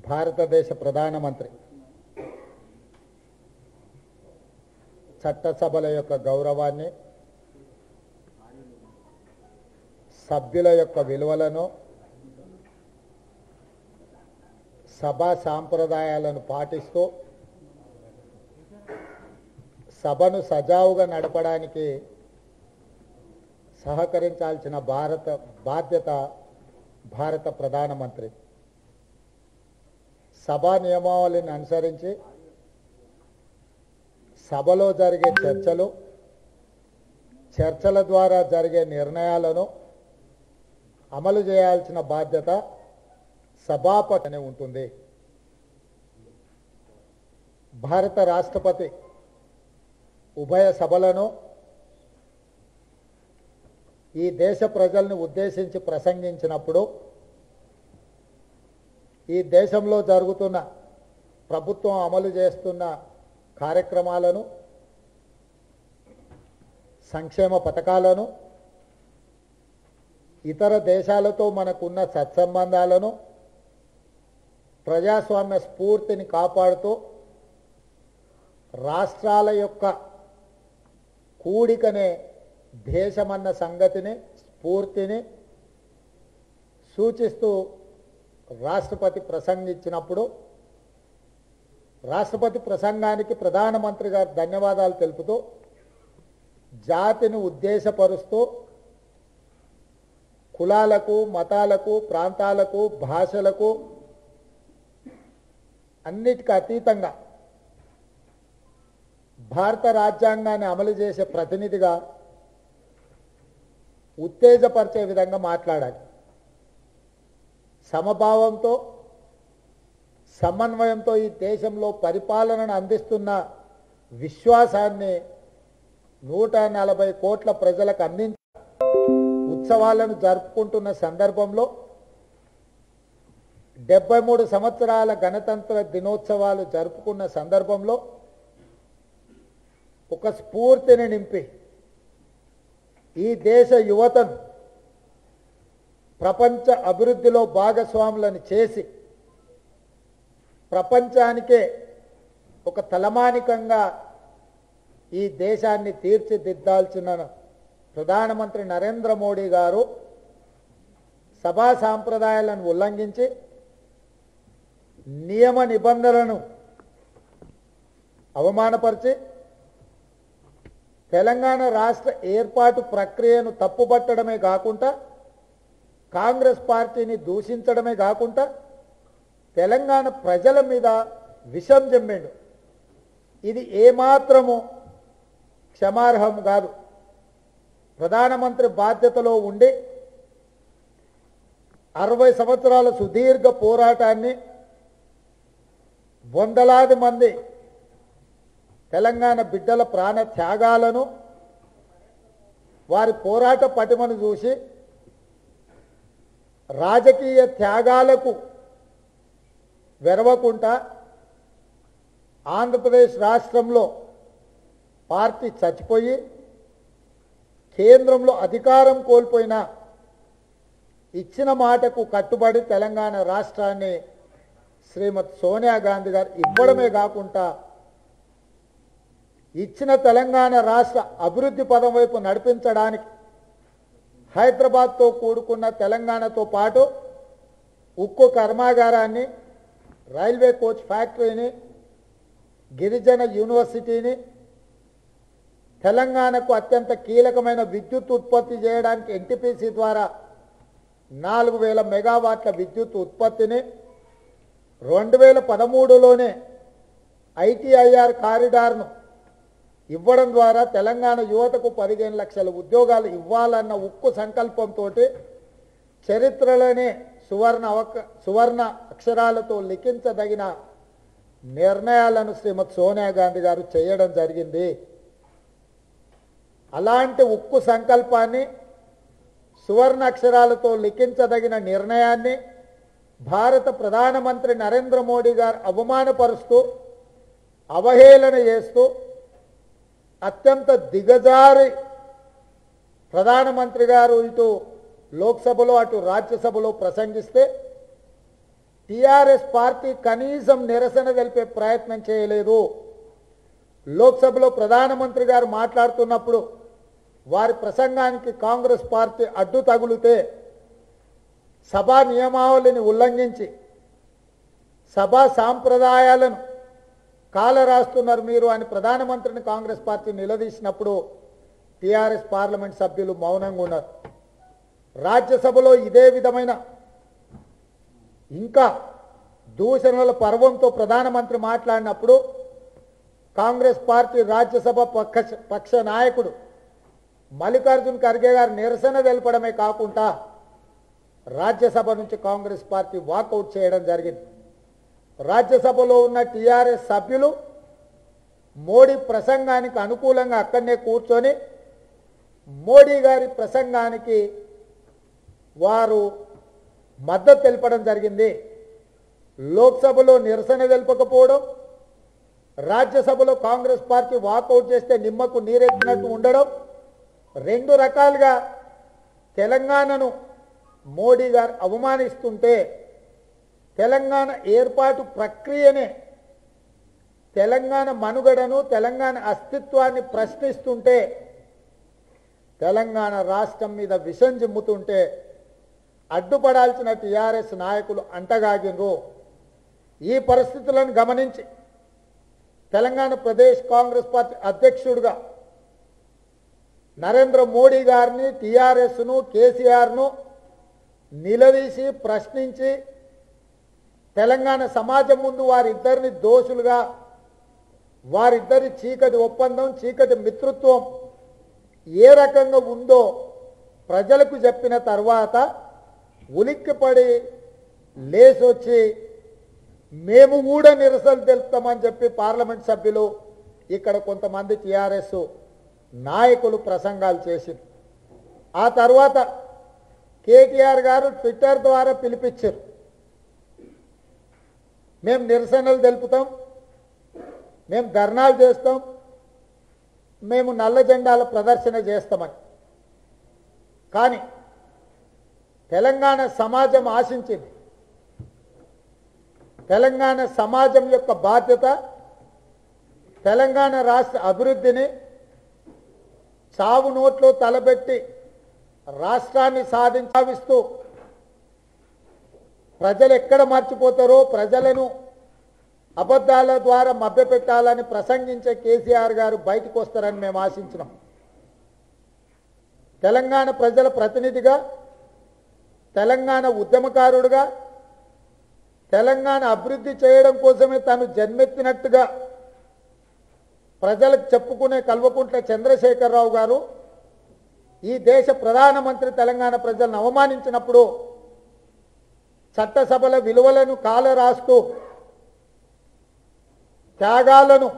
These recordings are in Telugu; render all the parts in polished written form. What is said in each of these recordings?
భారతదేశ ప్రధానమంత్రి చట్టసభల యొక్క గౌరవాన్ని, సభ్యుల యొక్క విలువలను, సభా సాంప్రదాయాలను పాటిస్తూ సభను సజావుగా నడపడానికి సహకరించాల్సిన బాధ్యత భారత ప్రధానమంత్రి. సభా నియమావళిని అనుసరించి సభలో జరిగే చర్చల ద్వారా జరిగే నిర్ణయాలను అమలు చేయాల్సిన బాధ్యత సభాపతినే ఉంటుంది. భారత రాష్ట్రపతి ఉభయ సభలను ఈ దేశ ప్రజల్ని ఉద్దేశించి ప్రసంగించినప్పుడు ఈ దేశంలో జరుగుతున్న ప్రభుత్వం అమలు చేస్తున్న కార్యక్రమాలను, సంక్షేమ పథకాలను, ఇతర దేశాలతో మనకున్న సత్సంబంధాలను, ప్రజాస్వామ్య స్ఫూర్తిని కాపాడుతూ రాష్ట్రాల యొక్క కూడికనే దేశమన్న సంగతిని, స్ఫూర్తిని సూచిస్తూ రాష్ట్రపతి ప్రసంగించినప్పుడు రాష్ట్రపతి ప్రసంగానికి ప్రధానమంత్రి గారు ధన్యవాదాలు తెలుపుతూ జాతిని ఉద్దేశపరుస్తూ కులాలకు, మతాలకు, ప్రాంతాలకు, భాషలకు అన్నిటికీ అతీతంగా భారత రాజ్యాంగాన్ని అమలు చేసే ప్రతినిధిగా ఉత్తేజపరిచే విధంగా మాట్లాడాలి. సమభావంతో, సమన్వయంతో ఈ దేశంలో పరిపాలనను అందిస్తున్న విశ్వాసాన్ని 140 కోట్ల ప్రజలకు అందించి ఉత్సవాలను జరుపుకుంటున్న సందర్భంలో 73 సంవత్సరాల గణతంత్ర దినోత్సవాలు జరుపుకున్న సందర్భంలో ఒక స్ఫూర్తిని నింపి ఈ దేశ యువతను ప్రపంచ అభివృద్ధిలో భాగస్వాములను చేసి ప్రపంచానికే ఒక తలమానికంగా ఈ దేశాన్ని తీర్చిదిద్దాల్సిన ప్రధానమంత్రి నరేంద్ర మోడీ గారు సభా సాంప్రదాయాలను ఉల్లంఘించి నియమ నిబంధనలను అవమానపరిచి తెలంగాణ రాష్ట్ర ఏర్పాటు ప్రక్రియను తప్పుపట్టడమే కాకుండా కాంగ్రెస్ పార్టీని దూషించడమే కాకుండా తెలంగాణ ప్రజల మీద విషం జమ్మిండు. ఇది ఏమాత్రము క్షమార్హం కాదు. ప్రధానమంత్రి బాధ్యతలో ఉండి 60 సంవత్సరాల సుదీర్ఘ పోరాటాన్ని, వందలాది మంది తెలంగాణ బిడ్డల ప్రాణ త్యాగాలను, వారి పోరాట పటిమను చూసి రాజకీయ త్యాగాలకు వెరవకుండా ఆంధ్రప్రదేశ్ రాష్ట్రంలో పార్టీ చచ్చిపోయి కేంద్రంలో అధికారం కోల్పోయిన ఇచ్చిన మాటకు కట్టుబడి తెలంగాణ రాష్ట్రాన్ని శ్రీమతి సోనియా గాంధీ గారు ఇవ్వడమే కాకుండా ఇచ్చిన తెలంగాణ రాష్ట్ర అభివృద్ధి పదం వైపు నడిపించడానికి హైదరాబాద్తో కూడుకున్న తెలంగాణతో పాటు ఉక్కు కర్మాగారాన్ని, రైల్వే కోచ్ ఫ్యాక్టరీని, గిరిజన యూనివర్సిటీని, తెలంగాణకు అత్యంత కీలకమైన విద్యుత్ ఉత్పత్తి చేయడానికి ఎన్టీపీసీ ద్వారా 4000 మెగావాట్ల విద్యుత్ ఉత్పత్తిని, 2013లోనే ఐటీఐఆర్ కారిడార్ను ఇవ్వడం ద్వారా తెలంగాణ యువతకు 15 లక్షల ఉద్యోగాలు ఇవ్వాలన్న ఉక్కు సంకల్పంతో చరిత్రలోనే సువర్ణ అక్షరాలతో లిఖించదగిన నిర్ణయాలను శ్రీమతి సోనియా గాంధీ గారు చేయడం జరిగింది. అలాంటి ఉక్కు సంకల్పాన్ని, సువర్ణ అక్షరాలతో లిఖించదగిన నిర్ణయాన్ని భారత ప్రధానమంత్రి నరేంద్ర మోడీ గారు అవమానపరుస్తూ, అవహేళన చేస్తూ అత్యంత దిగజారి ప్రధానమంత్రి గారు ఇటు లోక్సభలో అటు రాజ్యసభలో ప్రసంగిస్తే టిఆర్ఎస్ పార్టీ కనీసం నిరసన తెలిపే ప్రయత్నం చేయలేదు. లోక్సభలో ప్రధానమంత్రి గారు మాట్లాడుతున్నప్పుడు వారి ప్రసంగానికి కాంగ్రెస్ పార్టీ అడ్డు తగులితే సభా నియమావళిని ఉల్లంఘించి సభా సాంప్రదాయాలను కాలరాస్తున్నారు మీరు అని ప్రధానమంత్రిని కాంగ్రెస్ పార్టీ నిలదీసినప్పుడు టిఆర్ఎస్ పార్లమెంట్ సభ్యులు మౌనంగా ఉన్నారు. రాజ్యసభలో ఇదే విధమైన ఇంకా దూషణల పర్వంతో ప్రధానమంత్రి మాట్లాడినప్పుడు కాంగ్రెస్ పార్టీ రాజ్యసభ పక్ష నాయకుడు మల్లికార్జున్ ఖర్గే గారు నిరసన తెలపడమే కాకుండా రాజ్యసభ నుంచి కాంగ్రెస్ పార్టీ వాకౌట్ చేయడం జరిగింది. రాజ్యసభలో ఉన్న టిఆర్ఎస్ సభ్యులు మోడీ ప్రసంగానికి అనుకూలంగా అక్కడనే కూర్చొని మోడీ గారి ప్రసంగానికి వారు మద్దతు తెలపడం జరిగింది. లోక్సభలో నిరసన తెలపకపోవడం, రాజ్యసభలో కాంగ్రెస్ పార్టీ వాకౌట్ చేస్తే నిమ్మకు నీరెత్తినట్టు ఉండడం, రెండు రకాలుగా తెలంగాణను మోడీ గారు అవమానిస్తుంటే తెలంగాణ ఏర్పాటు ప్రక్రియనే, తెలంగాణ మనుగడను, తెలంగాణ అస్తిత్వాన్ని ప్రశ్నిస్తుంటే, తెలంగాణ రాష్ట్రం మీద విషం జిమ్ముతుంటే అడ్డుపడాల్సిన టిఆర్ఎస్ నాయకులు అంటగాగినరు. ఈ పరిస్థితులను గమనించి తెలంగాణ ప్రదేశ్ కాంగ్రెస్ పార్టీ అధ్యక్షుడిగా నరేంద్ర మోడీ గారిని, టిఆర్ఎస్ను, కేసీఆర్ను నిలదీసి ప్రశ్నించి తెలంగాణ సమాజం ముందు వారిద్దరిని దోషులుగా, వారిద్దరి చీకటి ఒప్పందం, చీకటి మిత్రత్వం ఏ రకంగా ఉందో ప్రజలకు చెప్పిన తర్వాత ఉలిక్కిపడి లేసొచ్చి మేము కూడా నిరసన తెలుపుతామని చెప్పి పార్లమెంట్ సభ్యులు ఇక్కడ కొంతమంది టిఆర్ఎస్ నాయకులు ప్రసంగాలు చేసింది. ఆ తర్వాత కేటీఆర్ గారు ట్విట్టర్ ద్వారా పిలిపించారు, మేము నిరసనలు తెలుపుతాం, మేము ధర్నాలు చేస్తాం, మేము నల్ల జెండాల ప్రదర్శన చేస్తామని. కానీ తెలంగాణ సమాజం ఆశించింది, తెలంగాణ సమాజం యొక్క బాధ్యత తెలంగాణ రాష్ట్ర అభివృద్ధిని చావు నోట్లో తలబెట్టి రాష్ట్రాన్ని సాధించావిస్తూ ప్రజలు ఎక్కడ మర్చిపోతారో, ప్రజలను అబద్ధాల ద్వారా మభ్యపెట్టాలని ప్రసంగించే కేసీఆర్ గారు బయటకు వస్తారని మేము ఆశించినాం. తెలంగాణ ప్రజల ప్రతినిధిగా, తెలంగాణ ఉద్యమకారుడుగా, తెలంగాణ అభివృద్ధి చేయడం కోసమే తాను జన్మెత్తినట్టుగా ప్రజలకు చెప్పుకునే కల్వకుంట్ల చంద్రశేఖరరావు గారు ఈ దేశ ప్రధానమంత్రి తెలంగాణ ప్రజలను అవమానించినప్పుడు చట్టసభల విలువలను కాలరాస్తూ త్యాగాలను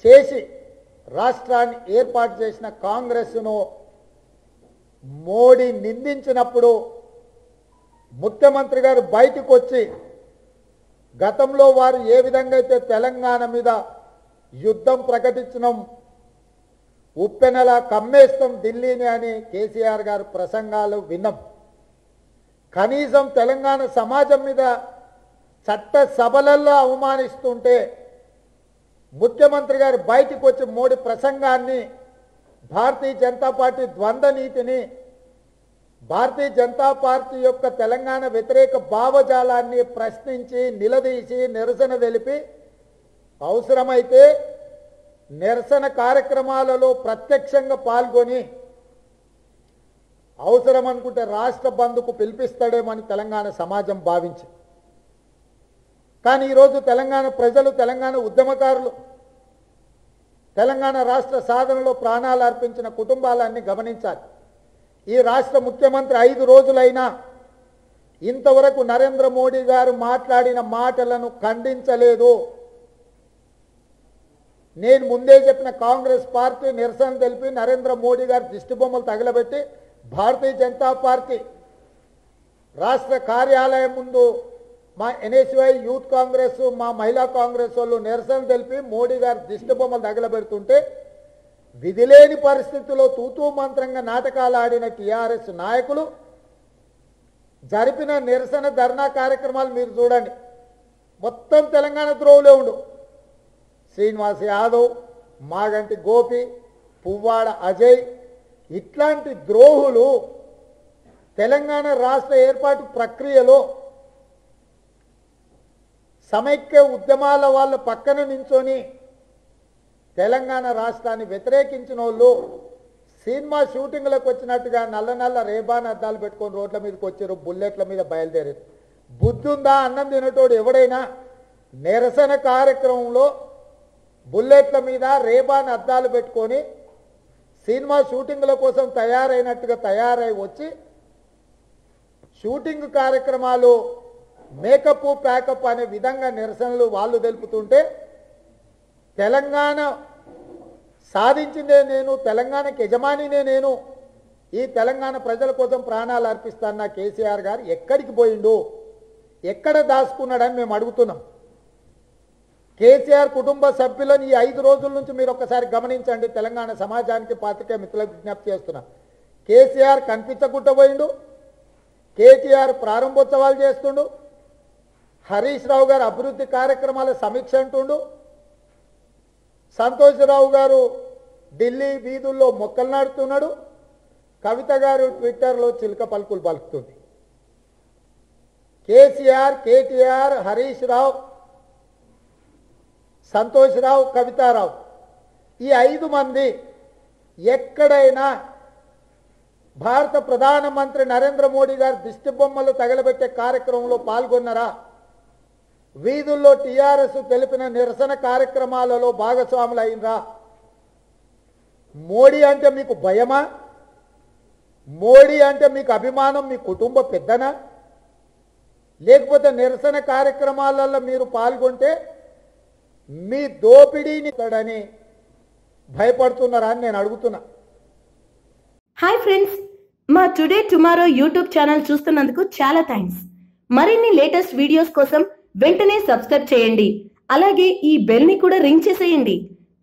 చేసి రాష్ట్రాన్ని ఏర్పాటు చేసిన కాంగ్రెస్ను మోడీ నిందించినప్పుడు ముఖ్యమంత్రి గారు బయటకు వచ్చి గతంలో వారు ఏ విధంగా అయితే తెలంగాణ మీద యుద్ధం ప్రకటించడం, ఉప్పెనలా కమ్మేస్తాం ఢిల్లీని అని కేసీఆర్ గారు ప్రసంగాలు విన్నాం. కనీసం తెలంగాణ సమాజం మీద చట్ట సభలలో అవమానిస్తుంటే ముఖ్యమంత్రి గారు బయటకు వచ్చి మోడీ ప్రసంగాన్ని, భారతీయ జనతా పార్టీ ద్వంద్వ నీతిని, భారతీయ జనతా పార్టీ యొక్క తెలంగాణ వ్యతిరేక భావజాలాన్ని ప్రశ్నించి నిలదీసి నిరసన తెలిపి అవసరమైతే నిరసన కార్యక్రమాలలో ప్రత్యక్షంగా పాల్గొని అవసరం అనుకుంటే రాష్ట్ర బంద్కు పిలిపిస్తాడేమని తెలంగాణ సమాజం భావించింది. కానీ ఈరోజు తెలంగాణ ప్రజలు, తెలంగాణ ఉద్యమకారులు, తెలంగాణ రాష్ట్ర సాధనలో ప్రాణాలు అర్పించిన కుటుంబాలన్నీ గమనించాలి. ఈ రాష్ట్ర ముఖ్యమంత్రి 5 రోజులైనా ఇంతవరకు నరేంద్ర మోడీ గారు మాట్లాడిన మాటలను ఖండించలేదు. నేను ముందే చెప్పిన కాంగ్రెస్ పార్టీ నిరసన తెలిపి నరేంద్ర మోడీ గారు దిష్టిబొమ్మలు తగలబెట్టి భారతీయ జనతా పార్టీ రాష్ట్ర కార్యాలయం ముందు మా ఎన్ఎస్వై యూత్ కాంగ్రెస్, మా మహిళా కాంగ్రెస్ వాళ్ళు నిరసన తెలిపి మోడీ గారు దిష్టిబొమ్మలు తగలబెడుతుంటే విధిలేని పరిస్థితుల్లో తూతూ మంత్రంగా నాటకాలు ఆడిన టీఆర్ఎస్ నాయకులు జరిపిన నిరసన ధర్నా కార్యక్రమాలు మీరు చూడండి, మొత్తం తెలంగాణ ద్రోవులే ఉండు. శ్రీనివాస్ యాదవ్, మాగంటి గోపి, పువ్వాడ అజయ్, ఇట్లాంటి ద్రోహులు తెలంగాణ రాష్ట్ర ఏర్పాటు ప్రక్రియలో సమైక్య ఉద్యమాల వాళ్ళ పక్కన నించొని తెలంగాణ రాష్ట్రాన్ని వ్యతిరేకించిన వాళ్ళు సినిమా షూటింగ్లకు వచ్చినట్టుగా నల్ల నల్ల రేబాన్ అద్దాలు పెట్టుకొని రోడ్ల మీదకి వచ్చారు, బుల్లెట్ల మీద బయలుదేరారు. బుద్ధుందా అన్నం తినటోడు ఎవడైనా నిరసన కార్యక్రమంలో బుల్లెట్ల మీద రేబాన్ అద్దాలు పెట్టుకొని సినిమా షూటింగ్ల కోసం తయారైనట్టుగా తయారై వచ్చి షూటింగ్ కార్యక్రమాలు మేకప్ ప్యాకప్ అనే విధంగా నిరసనలు వాళ్ళు తెలుపుతుంటే తెలంగాణ సాధించిందే నేను, తెలంగాణకి యజమానినే నేను, ఈ తెలంగాణ ప్రజల కోసం ప్రాణాలు అర్పిస్తాన్న కేసీఆర్ గారు ఎక్కడికి పోయిండు, ఎక్కడ దాచుకున్నాడని మేము అడుగుతున్నాం. కేసీఆర్ కుటుంబ సభ్యులను ఈ 5 రోజుల నుంచి మీరు ఒక్కసారి గమనించండి. తెలంగాణ సమాజానికి పాత్రికేయ మిత్రులకు విజ్ఞప్తి చేస్తున్నా. కేసీఆర్ కనిపించకుండా పోయిండు, కేటీఆర్ ప్రారంభోత్సవాలు చేస్తుండు, హరీష్ రావు గారు అభివృద్ధి కార్యక్రమాల సమీక్ష అంటుండు, సంతోషరావు గారు ఢిల్లీ వీధుల్లో మొక్కలు నాడుతున్నాడు, కవిత గారు ట్విట్టర్లో చిలుక పలుకులు పలుకుతుంది. కేసీఆర్, కేటీఆర్, హరీష్ రావు, సంతోషరావు, కవితారావు, ఈ 5 మంది ఎక్కడైనా భారత ప్రధానమంత్రి నరేంద్ర మోడీ గారు దిష్టి బొమ్మలు తగలబెట్టే కార్యక్రమంలో పాల్గొన్నారా? వీధుల్లో టీఆర్ఎస్ తెలిపిన నిరసన కార్యక్రమాలలో భాగస్వాములు అయినరా? మోడీ అంటే మీకు భయమా? మోడీ అంటే మీకు అభిమానం మీ కుటుంబ పెద్దనా? లేకపోతే నిరసన కార్యక్రమాలలో మీరు పాల్గొంటే మీ దోపిడీని తడని భయపడుతున్నారా అని నేను అడుగుతున్నా. హాయ్ ఫ్రెండ్స్, మా టుడే టుమారో యూట్యూబ్ ఛానల్ చూస్తున్నందుకు చాలా థ్యాంక్స్. మరిన్ని లేటెస్ట్ వీడియోస్ కోసం వెంటనే సబ్స్క్రైబ్ చేయండి. అలాగే ఈ బెల్ ని కూడా రింగ్ చేసేయండి.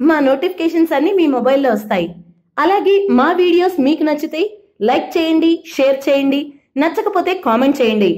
మా నోటిఫికేషన్స్ అన్ని మీ మొబైల్లో వస్తాయి. అలాగే మా వీడియోస్ మీకు నచ్చితే లైక్ చేయండి, షేర్ చేయండి, నచ్చకపోతే కామెంట్ చేయండి.